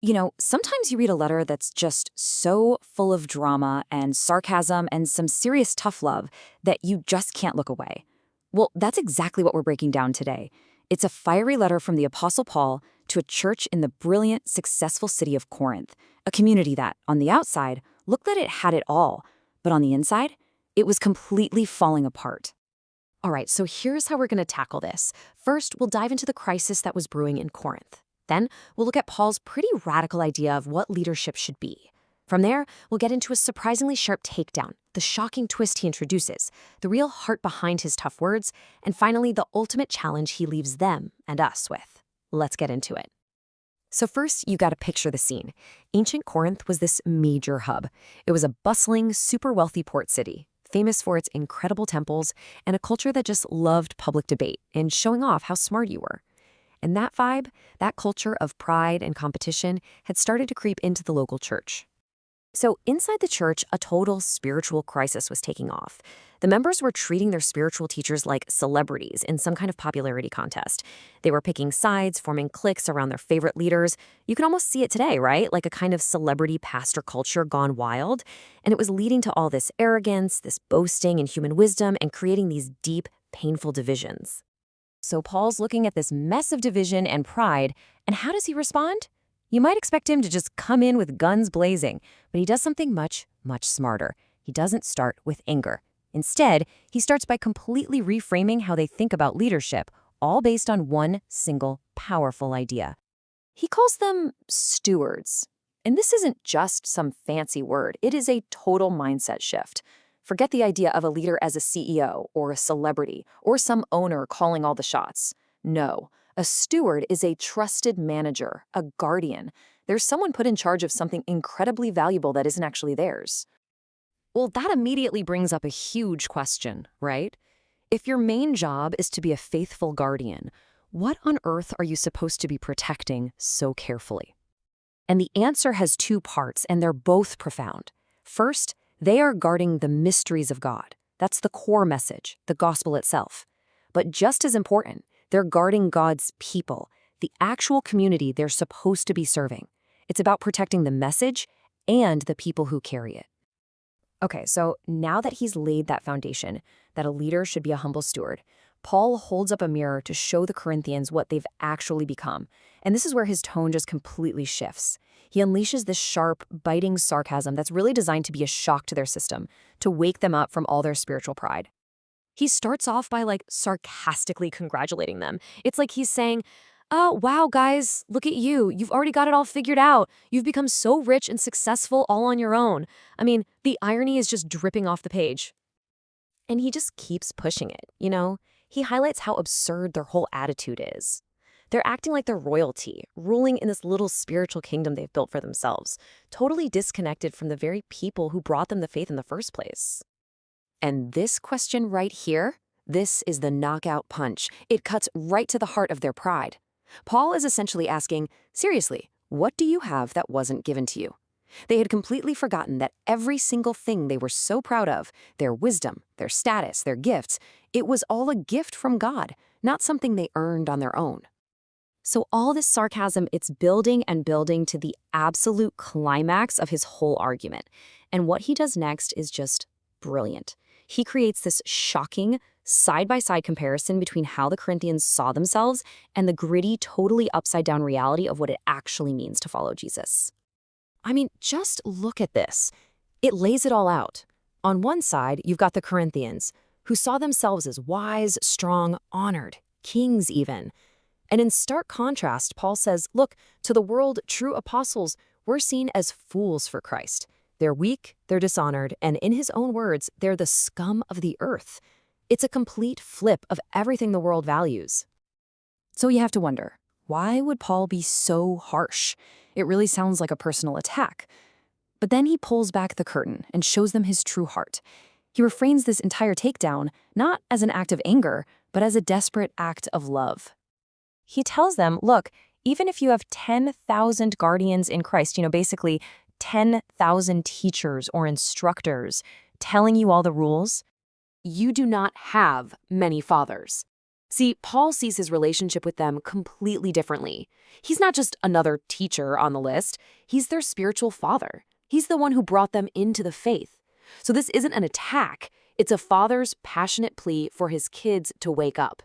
Sometimes you read a letter that's just so full of drama and sarcasm and some serious tough love that you just can't look away. Well, that's exactly what we're breaking down today. It's a fiery letter from the Apostle Paul to a church in the brilliant, successful city of Corinth, a community that, on the outside, looked like it had it all, but on the inside, it was completely falling apart. All right, so here's how we're going to tackle this. First, we'll dive into the crisis that was brewing in Corinth. Then, we'll look at Paul's pretty radical idea of what leadership should be. From there, we'll get into a surprisingly sharp takedown, the shocking twist he introduces, the real heart behind his tough words, and finally, the ultimate challenge he leaves them and us with. Let's get into it. So first, you got to picture the scene. Ancient Corinth was this major hub. It was a bustling, super wealthy port city, famous for its incredible temples and a culture that just loved public debate and showing off how smart you were. And that vibe, that culture of pride and competition, had started to creep into the local church. So inside the church, a total spiritual crisis was taking off. The members were treating their spiritual teachers like celebrities in some kind of popularity contest. They were picking sides, forming cliques around their favorite leaders. You can almost see it today, right? Like a kind of celebrity pastor culture gone wild. And it was leading to all this arrogance, this boasting in human wisdom, and creating these deep, painful divisions. So Paul's looking at this mess of division and pride, and how does he respond? You might expect him to just come in with guns blazing, but he does something much, much smarter. He doesn't start with anger. Instead, he starts by completely reframing how they think about leadership, all based on one single powerful idea. He calls them stewards. And this isn't just some fancy word. It is a total mindset shift. Forget the idea of a leader as a CEO or a celebrity or some owner calling all the shots. No. A steward is a trusted manager, a guardian. There's someone put in charge of something incredibly valuable that isn't actually theirs. Well, that immediately brings up a huge question, right? If your main job is to be a faithful guardian, what on earth are you supposed to be protecting so carefully? And the answer has two parts, and they're both profound. First, they are guarding the mysteries of God. That's the core message, the gospel itself. But just as important, they're guarding God's people, the actual community they're supposed to be serving. It's about protecting the message and the people who carry it. Okay, so now that he's laid that foundation, that a leader should be a humble steward, Paul holds up a mirror to show the Corinthians what they've actually become. And this is where his tone just completely shifts. He unleashes this sharp, biting sarcasm that's really designed to be a shock to their system, to wake them up from all their spiritual pride. He starts off by sarcastically congratulating them. It's like he's saying, "Oh, wow, guys, look at you. You've already got it all figured out. You've become so rich and successful all on your own." I mean, the irony is just dripping off the page. And he just keeps pushing it, He highlights how absurd their whole attitude is. They're acting like they're royalty, ruling in this little spiritual kingdom they've built for themselves, totally disconnected from the very people who brought them the faith in the first place. And this question right here, this is the knockout punch. It cuts right to the heart of their pride. Paul is essentially asking, seriously, what do you have that wasn't given to you? They had completely forgotten that every single thing they were so proud of, their wisdom, their status, their gifts, it was all a gift from God, not something they earned on their own. So all this sarcasm, it's building and building to the absolute climax of his whole argument. And what he does next is just brilliant. He creates this shocking, side-by-side comparison between how the Corinthians saw themselves and the gritty, totally upside-down reality of what it actually means to follow Jesus. I mean, just look at this. It lays it all out. On one side, you've got the Corinthians, who saw themselves as wise, strong, honored, kings even. And in stark contrast, Paul says, look, to the world, true apostles, we're seen as fools for Christ. They're weak, they're dishonored, and in his own words, they're the scum of the earth. It's a complete flip of everything the world values. So you have to wonder, why would Paul be so harsh? It really sounds like a personal attack. But then he pulls back the curtain and shows them his true heart. He refrains this entire takedown not as an act of anger, but as a desperate act of love. He tells them, look, even if you have 10,000 guardians in Christ, basically 10,000 teachers or instructors telling you all the rules, you do not have many fathers. See, Paul sees his relationship with them completely differently. He's not just another teacher on the list, he's their spiritual father. He's the one who brought them into the faith. So this isn't an attack, it's a father's passionate plea for his kids to wake up.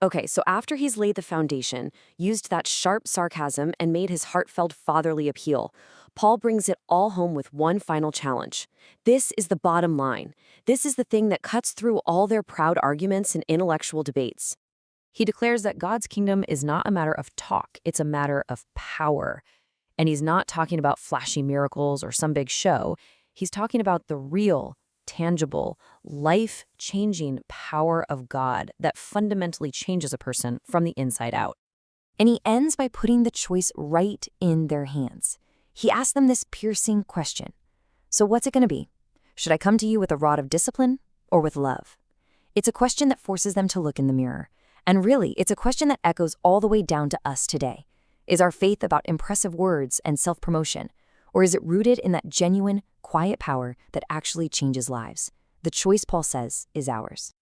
Okay, so after he's laid the foundation, used that sharp sarcasm, and made his heartfelt fatherly appeal, Paul brings it all home with one final challenge. This is the bottom line. This is the thing that cuts through all their proud arguments and intellectual debates. He declares that God's kingdom is not a matter of talk, it's a matter of power. And he's not talking about flashy miracles or some big show. He's talking about the real, tangible, life-changing power of God that fundamentally changes a person from the inside out. And he ends by putting the choice right in their hands. He asks them this piercing question. So what's it going to be? Should I come to you with a rod of discipline or with love? It's a question that forces them to look in the mirror. And really, it's a question that echoes all the way down to us today. Is our faith about impressive words and self-promotion? Or is it rooted in that genuine, quiet power that actually changes lives? The choice, Paul says, is ours.